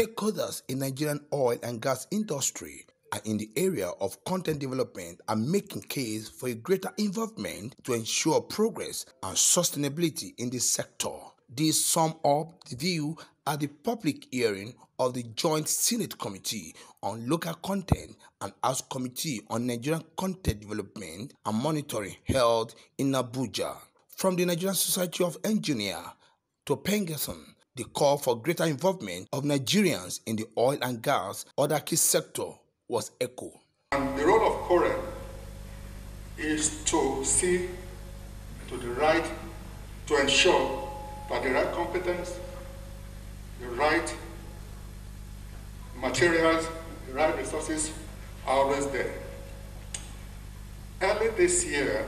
Stakeholders in Nigerian oil and gas industry and in the area of content development are making case for a greater involvement to ensure progress and sustainability in this sector. This sum up the view at the public hearing of the Joint Senate Committee on Local Content and House Committee on Nigerian Content Development and Monitoring held in Abuja. From the Nigerian Society of Engineers to Pengerson, the call for greater involvement of Nigerians in the oil and gas other key sector was echoed. And the role of Correspondent is to see to the right, to ensure that the right competence, the right materials, the right resources are always there. Early this year,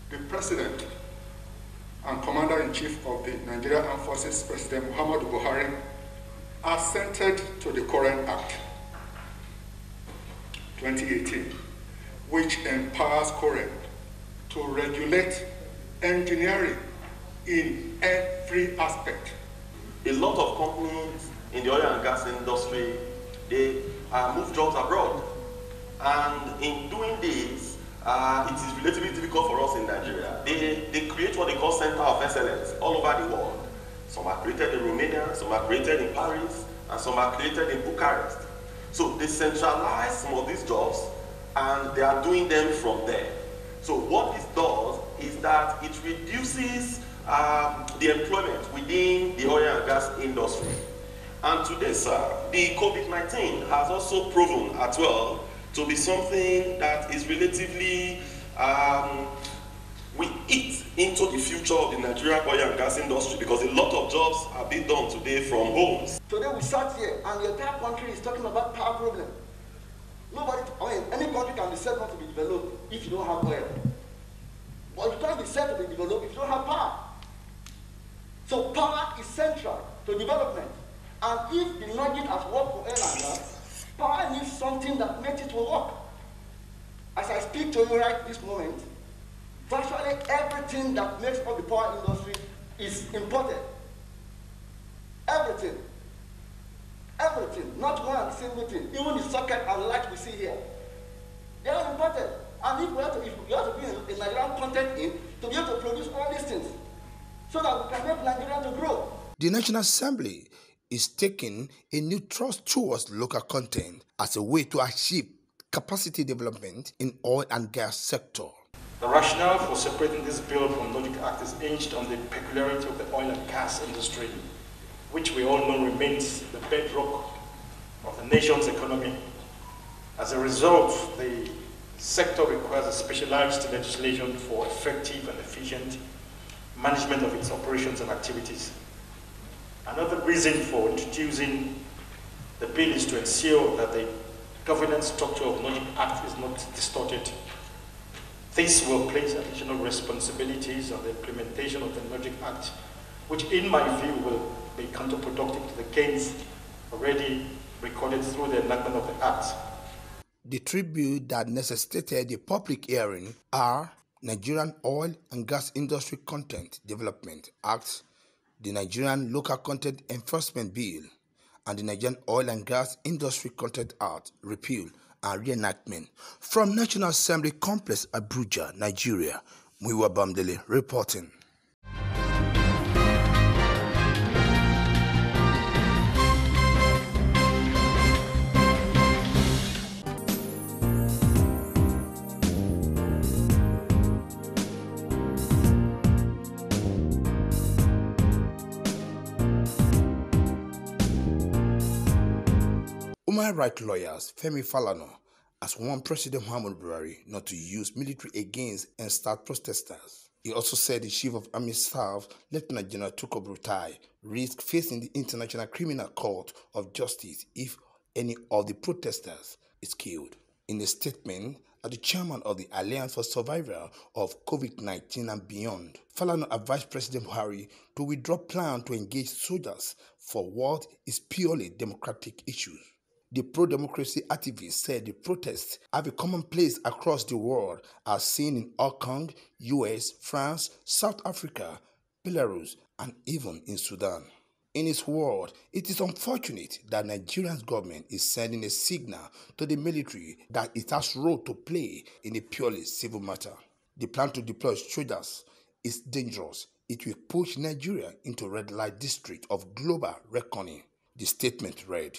the President and Commander-in-Chief of the Nigerian Armed Forces, President Muhammadu Buhari, assented to the Correspondent Act 2018, which empowers Correspondent to regulate engineering in every aspect. A lot of companies in the oil and gas industry, they move jobs abroad. And in doing this, it is relatively difficult for us in Nigeria. They create what they call center of excellence all over the world. Some are created in Romania, some are created in Paris, and some are created in Bucharest. So they centralize some of these jobs and they are doing them from there. So what this does is that it reduces the employment within the oil and gas industry. And today, sir, the COVID-19 has also proven as well to be something that is relatively, we eat into the future of the Nigerian oil and gas industry because a lot of jobs are being done today from homes. Today we sat here and the entire country is talking about power problem. Any country can be said not to be developed if you don't have oil. But you can't be said to be developed if you don't have power. So power is central to development. And if the logic has worked for oil and gas, power needs something that makes it work. As I speak to you right this moment, virtually everything that makes up the power industry is imported. Everything. Everything. Not one single thing. Even the socket and light we see here. They are imported. And if you have to be a Nigerian content in to be able to produce all these things so that we can make Nigeria to grow. The National Assembly is taking a new thrust towards local content as a way to achieve capacity development in oil and gas sector. The rationale for separating this bill from Logic Act is hinged on the peculiarity of the oil and gas industry, which we all know remains the bedrock of the nation's economy. As a result, the sector requires a specialized legislation for effective and efficient management of its operations and activities. Another reason for introducing the bill is to ensure that the governance structure of the Logic Act is not distorted. This will place additional responsibilities on the implementation of the Logic Act, which in my view will be counterproductive to the gains already recorded through the enactment of the Act. The tribute that necessitated the public hearing are Nigerian Oil and Gas Industry Content Development Act, the Nigerian Local Content Enforcement Bill, and the Nigerian Oil and Gas Industry Content Act repeal and reenactment. From National Assembly Complex, Abuja, Nigeria, Muiwa Bamdele reporting. Human rights lawyers Femi Falana has warned President Muhammadu Buhari not to use military against and start protesters. He also said the Chief of Army Staff, Lieutenant General Tukur Buratai, risks facing the International Criminal Court of Justice if any of the protesters is killed. In a statement, as the chairman of the Alliance for Survival of COVID-19 and Beyond, Falana advised President Buhari to withdraw plans to engage soldiers for what is purely democratic issues. The pro-democracy activists said the protests have a commonplace across the world as seen in Hong Kong, US, France, South Africa, Belarus, and even in Sudan. In his word, it is unfortunate that Nigeria's government is sending a signal to the military that it has role to play in a purely civil matter. The plan to deploy soldiers is dangerous. It will push Nigeria into a red light district of global reckoning. The statement read,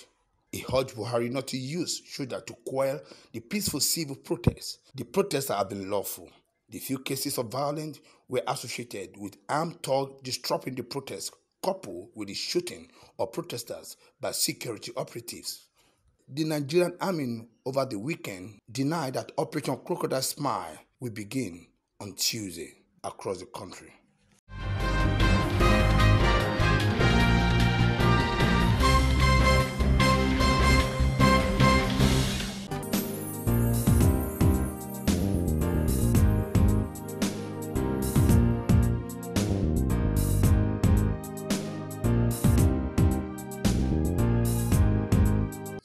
he urged Buhari not to use soldiers to quell the peaceful civil protests. The protests have been lawful. The few cases of violence were associated with armed thugs disrupting the protests, coupled with the shooting of protesters by security operatives. The Nigerian army over the weekend denied that Operation Crocodile Smile will begin on Tuesday across the country.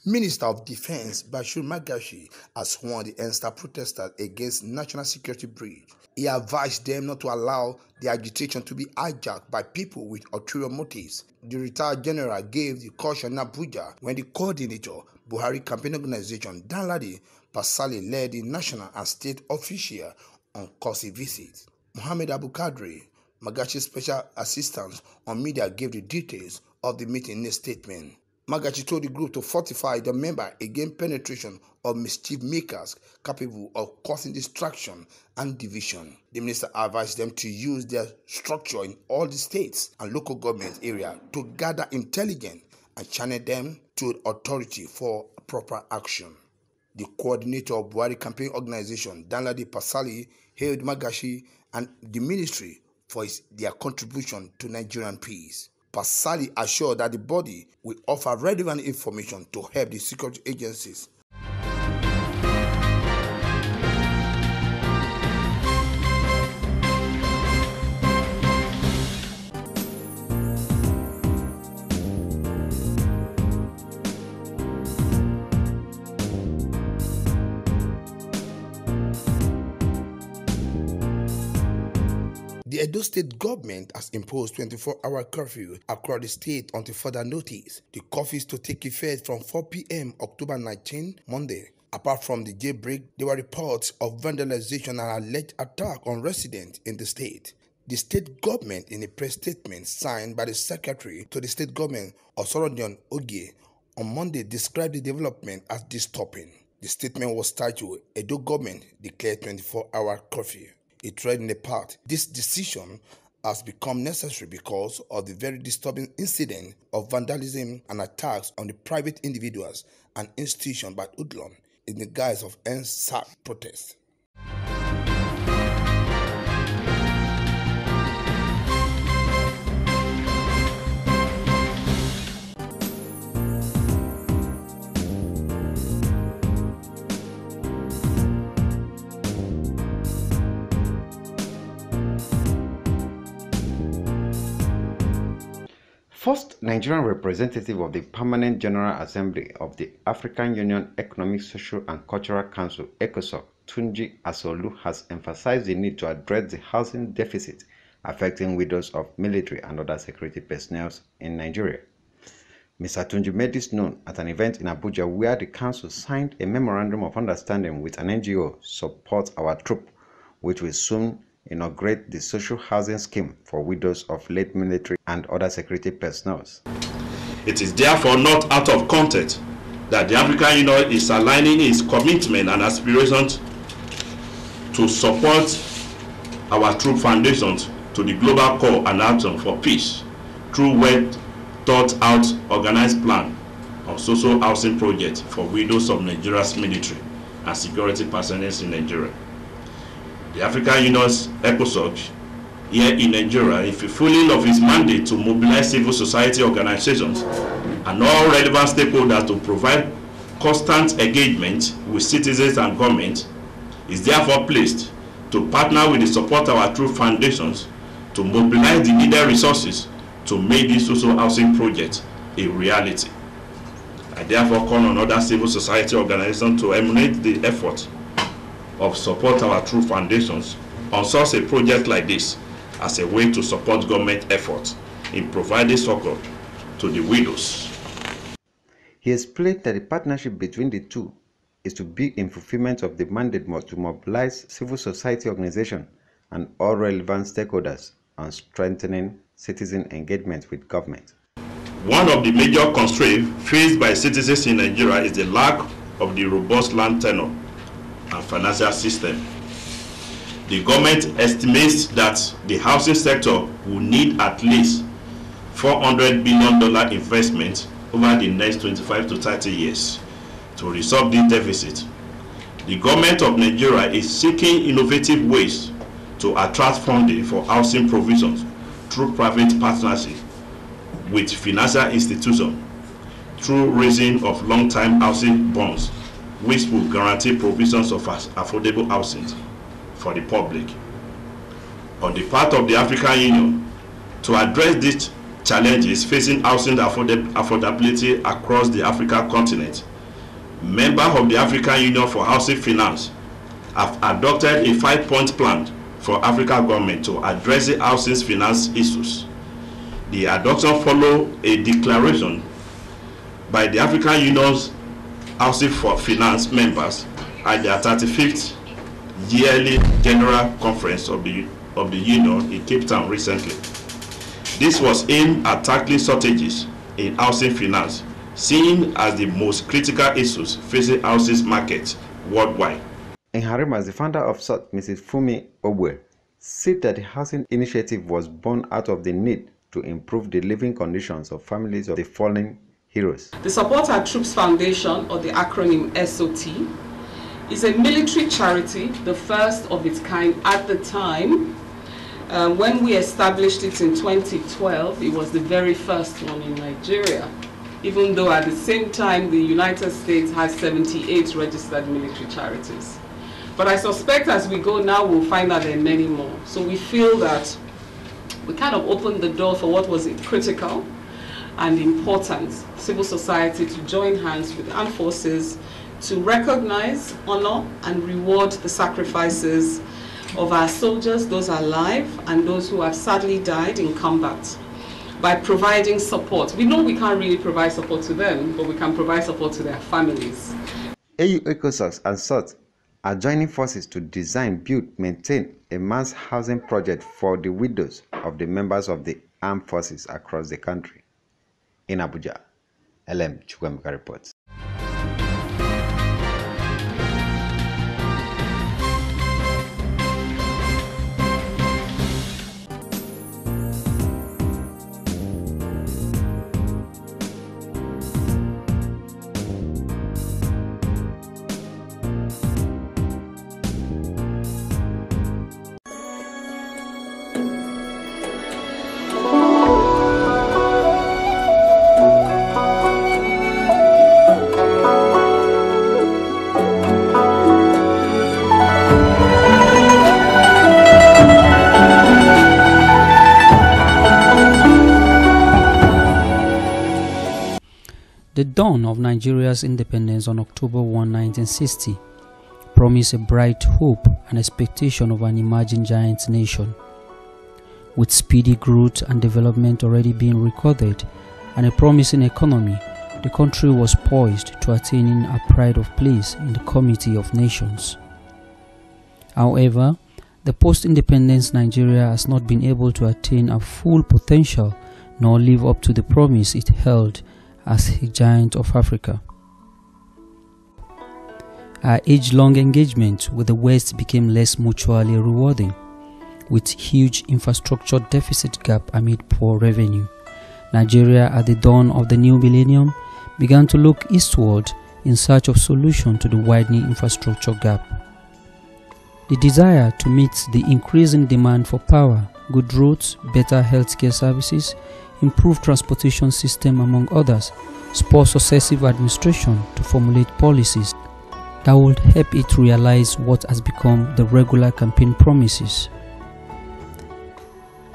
Minister of Defense Bashir Magashi has warned the Ensta protesters against national security breach. He advised them not to allow the agitation to be hijacked by people with ulterior motives. The retired general gave the caution in Abuja when the coordinator, Buhari campaign organization Danladi Pasali, led the national and state official on course visit. Mohammed Abu Kadri, Magashi's special assistant on media, gave the details of the meeting in a statement. Magashi told the group to fortify the member against penetration of mischief makers capable of causing distraction and division. The minister advised them to use their structure in all the states and local government areas to gather intelligence and channel them to authority for proper action. The coordinator of Buhari campaign organization, Danladi Pasali, hailed Magashi and the ministry for their contribution to Nigerian peace. Pasali assured that the body will offer relevant information to help the security agencies. The Edo State government has imposed 24-hour curfew across the state until further notice. The curfew is to take effect from 4 p.m. October 19, Monday. Apart from the jailbreak, there were reports of vandalization and alleged attack on residents in the state. The state government, in a press statement signed by the secretary to the state government, Osorodion Ogie, on Monday described the development as disturbing. The statement was titled, Edo government declared 24-hour curfew. It read in a part, this decision has become necessary because of the very disturbing incident of vandalism and attacks on the private individuals and institutions by Udlon in the guise of EndSARS protests. First Nigerian representative of the Permanent General Assembly of the African Union Economic, Social and Cultural Council, ECOSOC, Tunji Asolu, has emphasized the need to address the housing deficit affecting widows of military and other security personnel in Nigeria. Mr. Tunji made this known at an event in Abuja where the council signed a memorandum of understanding with an NGO, Support Our Troop, which will soon inaugurate the social housing scheme for widows of late military and other security personnel. It is therefore not out of context that the African Union is aligning its commitment and aspirations to support our troop foundations to the global call and action for peace through well thought out organized plan of social housing projects for widows of Nigeria's military and security personnel in Nigeria. The African Union's ECOSOC here in Nigeria is fulfilling of its mandate to mobilize civil society organizations and all relevant stakeholders to provide constant engagement with citizens and government, is therefore placed to partner with the Support Our Troop foundations to mobilize the needed resources to make this social housing project a reality. I therefore call on other civil society organizations to emulate the effort of Support Our Troop foundations on such a project like this as a way to support government efforts in providing support to the widows. He explained that the partnership between the two is to be in fulfillment of the mandate to mobilize civil society organizations and all relevant stakeholders on strengthening citizen engagement with government. One of the major constraints faced by citizens in Nigeria is the lack of the robust land tenure and financial system. The government estimates that the housing sector will need at least $400 billion investment over the next 25 to 30 years to resolve this deficit. The government of Nigeria is seeking innovative ways to attract funding for housing provisions through private partnership with financial institutions through raising of long-term housing bonds, which will guarantee provisions of affordable housing for the public. On the part of the African Union, to address these challenges facing housing affordability across the African continent, members of the African Union for Housing Finance have adopted a 5-point plan for African government to address the housing finance issues. The adoption follows a declaration by the African Union's Housing for Finance members at their 35th yearly General Conference of the Union in Cape Town recently. This was aimed at tackling shortages in housing finance, seen as the most critical issues facing housing markets worldwide. Nharimas, the founder of SOT, Mrs. Fumi Obwe, said that the housing initiative was born out of the need to improve the living conditions of families of the fallen heroes. The Support Our Troops Foundation, or the acronym SOT, is a military charity, the first of its kind at the time. When we established it in 2012, it was the very first one in Nigeria, even though at the same time the United States has 78 registered military charities. But I suspect as we go now, we'll find that there are many more. So we feel that we kind of opened the door for what was critical and important civil society to join hands with the armed forces to recognize, honor, and reward the sacrifices of our soldiers, those alive and those who have sadly died in combat, by providing support. We know we can't really provide support to them, but we can provide support to their families. AU ECOSOC and SOT are joining forces to design, build, maintain a mass housing project for the widows of the members of the armed forces across the country. In Abuja, LM Chukwemeka reports. The dawn of Nigeria's independence on October 1, 1960, promised a bright hope and expectation of an emerging giant nation. With speedy growth and development already being recorded and a promising economy, the country was poised to attaining a pride of place in the Committee of Nations. However, the post-independence Nigeria has not been able to attain a full potential nor live up to the promise it held as a giant of Africa. Our age-long engagement with the West became less mutually rewarding, with huge infrastructure deficit gap amid poor revenue. Nigeria, at the dawn of the new millennium, began to look eastward in search of solution to the widening infrastructure gap. The desire to meet the increasing demand for power, good roads, better healthcare services, improved transportation system, among others, spurred successive administration to formulate policies that would help it realize what has become the regular campaign promises.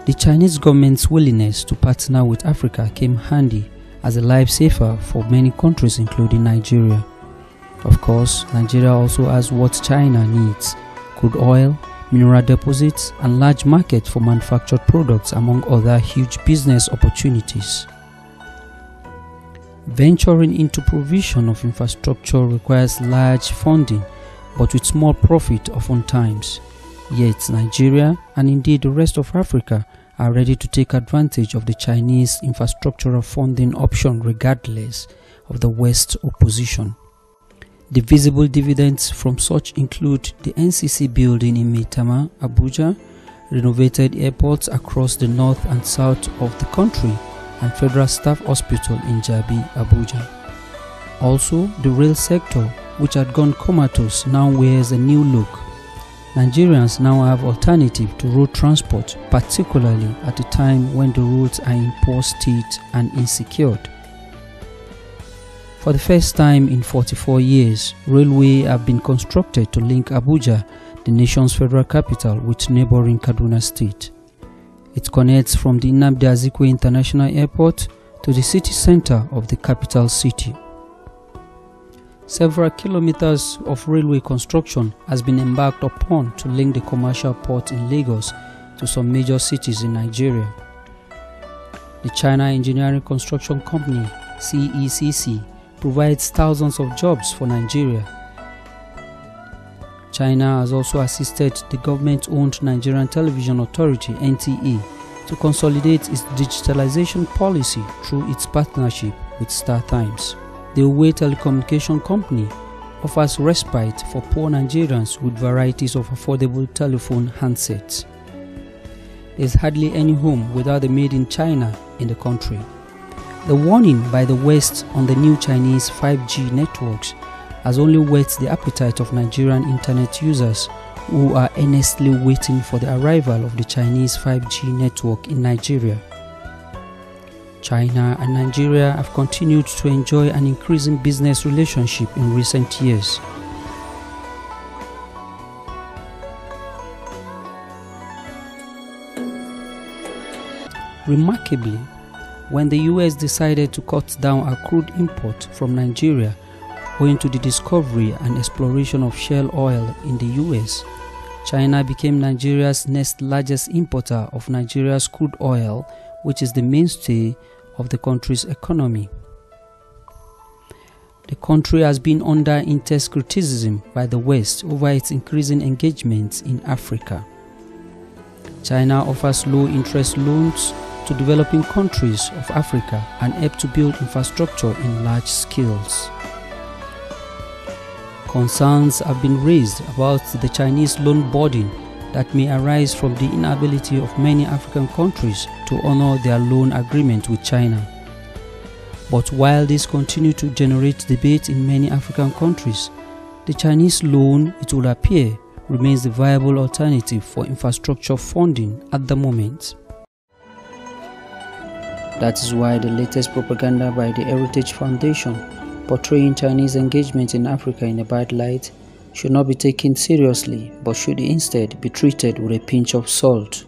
The Chinese government's willingness to partner with Africa came handy as a lifesaver for many countries, including Nigeria. Of course, Nigeria also has what China needs: crude oil, mineral deposits, and large market for manufactured products, among other huge business opportunities. Venturing into provision of infrastructure requires large funding, but with small profit oftentimes. Yet Nigeria, and indeed the rest of Africa, are ready to take advantage of the Chinese infrastructural funding option regardless of the West's opposition. The visible dividends from such include the NCC building in Maitama, Abuja, renovated airports across the north and south of the country, and Federal Staff Hospital in Jabi, Abuja. Also, the rail sector, which had gone comatose, now wears a new look. Nigerians now have alternative to road transport, particularly at a time when the roads are in poor state and insecure. For the first time in 44 years, railway have been constructed to link Abuja, the nation's federal capital, with neighboring Kaduna State. It connects from the Nnamdi Azikiwe International Airport to the city center of the capital city. Several kilometers of railway construction has been embarked upon to link the commercial port in Lagos to some major cities in Nigeria. The China Engineering Construction Company, CECC, provides thousands of jobs for Nigeria. China has also assisted the government-owned Nigerian Television Authority (NTA) to consolidate its digitalization policy through its partnership with StarTimes. The Huawei Telecommunication Company offers respite for poor Nigerians with varieties of affordable telephone handsets. There is hardly any home without a made in China in the country. The warning by the West on the new Chinese 5G networks has only whet the appetite of Nigerian internet users who are earnestly waiting for the arrival of the Chinese 5G network in Nigeria. China and Nigeria have continued to enjoy an increasing business relationship in recent years. Remarkably, when the US decided to cut down our crude import from Nigeria owing to the discovery and exploration of shale oil in the US, China became Nigeria's next largest importer of Nigeria's crude oil, which is the mainstay of the country's economy. The country has been under intense criticism by the West over its increasing engagements in Africa. China offers low-interest loans to developing countries of Africa and help to build infrastructure in large scales. Concerns have been raised about the Chinese loan burden that may arise from the inability of many African countries to honor their loan agreement with China. But while this continues to generate debate in many African countries, the Chinese loan, it will appear, remains the viable alternative for infrastructure funding at the moment. That is why the latest propaganda by the Heritage Foundation portraying Chinese engagement in Africa in a bad light should not be taken seriously, but should instead be treated with a pinch of salt.